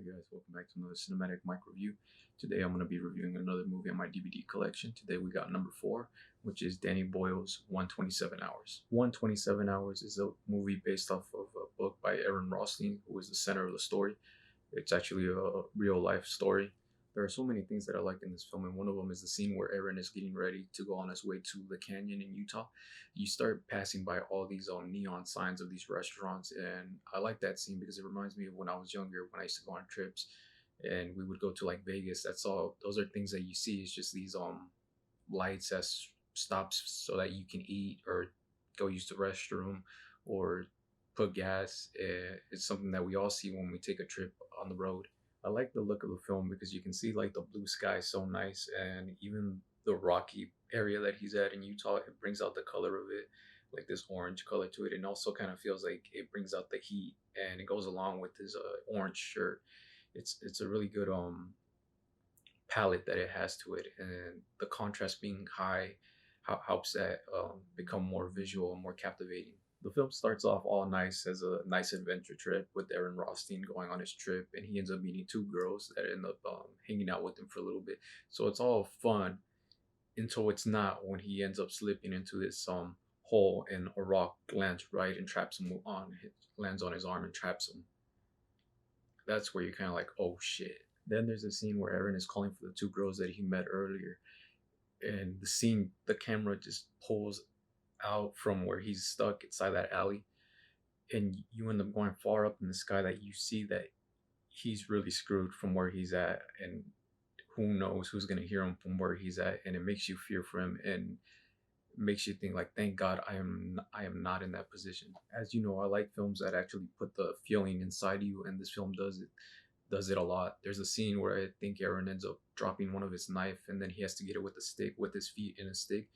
guys, welcome back to another cinematic mic review. Today I'm going to be reviewing another movie on my DVD collection. Today we got number 4, which is Danny Boyle's 127 Hours. 127 Hours is a movie based off of a book by Aaron Rothstein, who is the center of the story. It's actually a real life story. There are so many things that I liked in this film, and one of them is the scene where Aaron is getting ready to go on his way to the canyon in Utah. You start passing by all these neon signs of these restaurants, and I like that scene because it reminds me of when I was younger, when I used to go on trips, and we would go to like Vegas. That's all. Those are things that you see. It's just these lights as stops so that you can eat or go use the restroom or put gas. It's something that we all see when we take a trip on the road. I like the look of the film because you can see like the blue sky so nice, and even the rocky area that he's at in Utah, it brings out the color of it, like this orange color to it, and also kind of feels like it brings out the heat, and it goes along with his orange shirt. It's a really good palette that it has to it, and the contrast being high helps that become more visual and more captivating. The film starts off all nice as a nice adventure trip with Aaron Rothstein going on his trip, and he ends up meeting two girls that end up hanging out with him for a little bit. So it's all fun until it's not, when he ends up slipping into this hole and a rock lands right and traps him lands on his arm and traps him. That's where you're kind of like, oh shit. Then there's a scene where Aaron is calling for the two girls that he met earlier, and the camera just pulls out from where he's stuck inside that alley, and you end up going far up in the sky that you see that he's really screwed from where he's at, and who knows who's gonna hear him from where he's at, and it makes you fear for him and makes you think like, thank God I am not in that position. As you know, I like films that actually put the feeling inside you, and this film does it a lot. There's a scene where I think Aaron ends up dropping one of his knife, and then he has to get it with a stick, with his feet in a stick.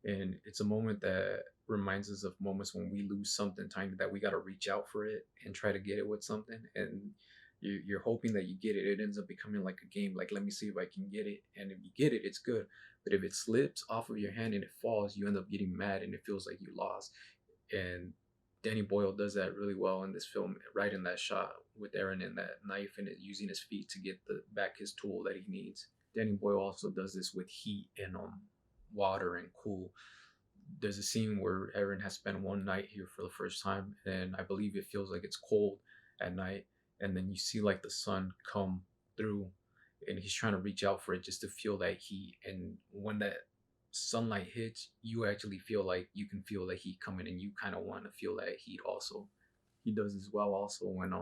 And it's a moment that reminds us of moments when we lose something tiny, that we got to reach out for it and try to get it with something. And you're hoping that you get it. It ends up becoming like a game. Like, let me see if I can get it. And if you get it, it's good. But if it slips off of your hand and it falls, you end up getting mad and it feels like you lost. And Danny Boyle does that really well in this film, right in that shot with Aaron and that knife and it using his feet to get the back his tool that he needs. Danny Boyle also does this with heat and water and cool. There's a scene where Aaron has spent one night here for the first time, and I believe it feels like it's cold at night, and then you see like the sun come through, and he's trying to reach out for it just to feel that heat. And when that sunlight hits, you actually feel like you can feel the heat coming, and you kind of want to feel that heat also. He does as well also when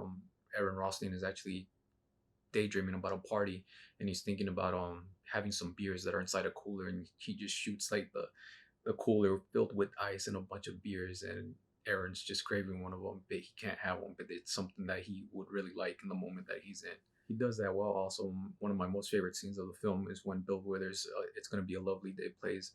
Aaron Rothstein is actually daydreaming about a party, and he's thinking about having some beers that are inside a cooler, and he just shoots like the cooler filled with ice and a bunch of beers, and Aaron's just craving one of them, but he can't have one, but it's something that he would really like in the moment that he's in. He does that well. Also, one of my most favorite scenes of the film is when Bill Withers' "It's Gonna Be a Lovely Day" plays,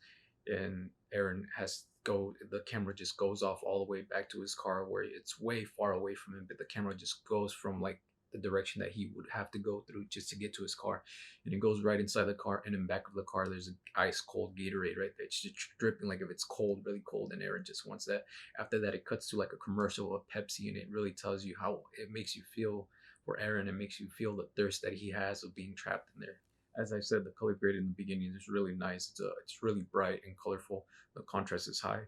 and Aaron has go. The camera just goes off all the way back to his car, where it's way far away from him, but the camera just goes from like the direction that he would have to go through just to get to his car, and it goes right inside the car, and in back of the car there's an ice cold Gatorade right there. It's just dripping like if it's cold, really cold, and Aaron just wants that. After that, it cuts to like a commercial of Pepsi, and it really tells you how it makes you feel for Aaron. It makes you feel the thirst that he has of being trapped in there. As I said, the color grade in the beginning is really nice. It's really bright and colorful. The contrast is high.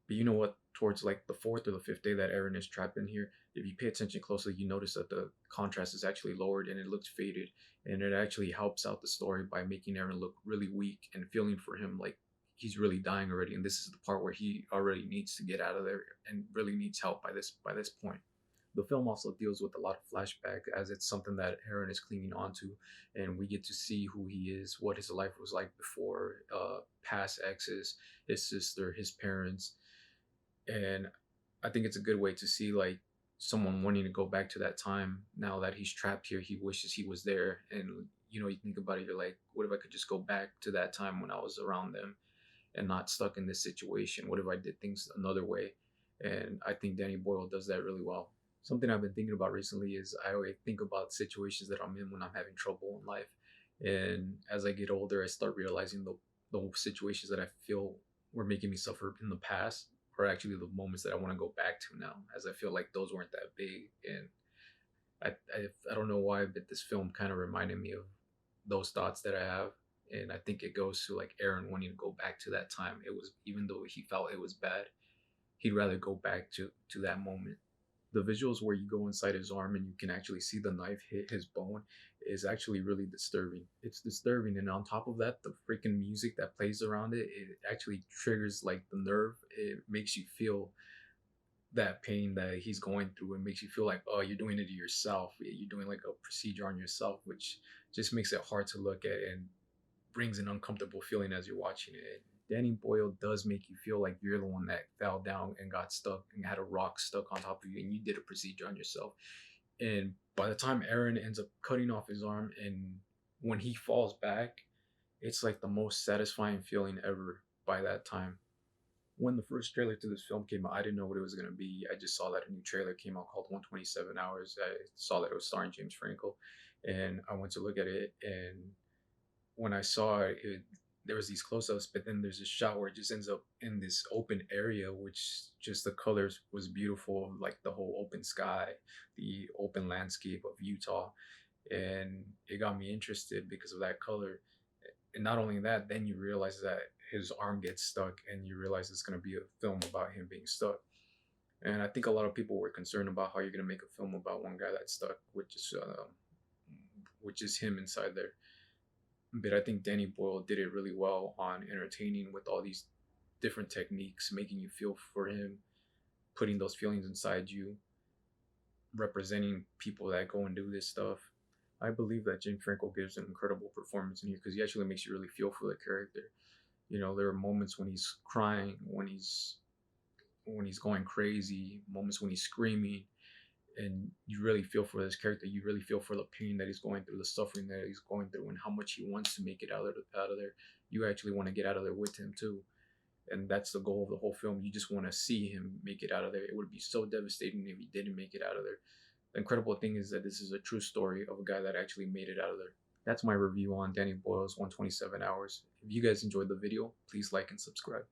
But you know what? Towards like the fourth or the fifth day that Aaron is trapped in here, if you pay attention closely, you notice that the contrast is actually lowered and it looks faded. And it actually helps out the story by making Aaron look really weak and feeling for him like he's really dying already. And this is the part where he already needs to get out of there and really needs help by this point. The film also deals with a lot of flashback, as it's something that Aaron is clinging onto, and we get to see who he is, what his life was like before, past exes, his sister, his parents. And I think it's a good way to see like someone wanting to go back to that time. Now that he's trapped here, he wishes he was there. And you think about it, you're like, what if I could just go back to that time when I was around them and not stuck in this situation? What if I did things another way? And I think Danny Boyle does that really well. Something I've been thinking about recently is I always think about situations that I'm in when I'm having trouble in life. And as I get older, I start realizing the situations that I feel were making me suffer in the past are actually the moments that I want to go back to now, as I feel like those weren't that big. And I don't know why, but this film kind of reminded me of those thoughts that I have, and I think it goes to like Aaron wanting to go back to that time. It was, even though he felt it was bad, he'd rather go back to that moment. The visuals where you go inside his arm and you can actually see the knife hit his bone is actually really disturbing. It's disturbing, and on top of that, the freaking music that plays around it, it actually triggers like the nerve. It makes you feel that pain that he's going through. It makes you feel like, oh, you're doing it to yourself. You're doing like a procedure on yourself, which just makes it hard to look at and brings an uncomfortable feeling as you're watching it. Danny Boyle does make you feel like you're the one that fell down and got stuck and had a rock stuck on top of you and you did a procedure on yourself. And by the time Aaron ends up cutting off his arm and when he falls back, it's like the most satisfying feeling ever by that time. When the first trailer to this film came out, I didn't know what it was going to be. I just saw that a new trailer came out called 127 Hours. I saw that it was starring James Franco, and I went to look at it. And when I saw it, there was these close-ups, but then there's a shot where it just ends up in this open area, which just the colors was beautiful, like the whole open sky, the open landscape of Utah, and it got me interested because of that color. And not only that, then you realize that his arm gets stuck, and you realize it's going to be a film about him being stuck. And I think a lot of people were concerned about how you're going to make a film about one guy that's stuck, which is him inside there. But I think Danny Boyle did it really well on entertaining with all these different techniques, making you feel for him, putting those feelings inside you, representing people that go and do this stuff. I believe that James Franco gives an incredible performance in here because he actually makes you really feel for the character. You know, there are moments when he's crying, when he's going crazy, moments when he's screaming, and you really feel for this character. You really feel for the pain that he's going through, the suffering that he's going through, and how much he wants to make it out of there. You actually want to get out of there with him too, and that's the goal of the whole film. You just want to see him make it out of there. It would be so devastating if he didn't make it out of there. The incredible thing is that this is a true story of a guy that actually made it out of there. That's my review on Danny Boyle's 127 Hours. If you guys enjoyed the video, please like and subscribe.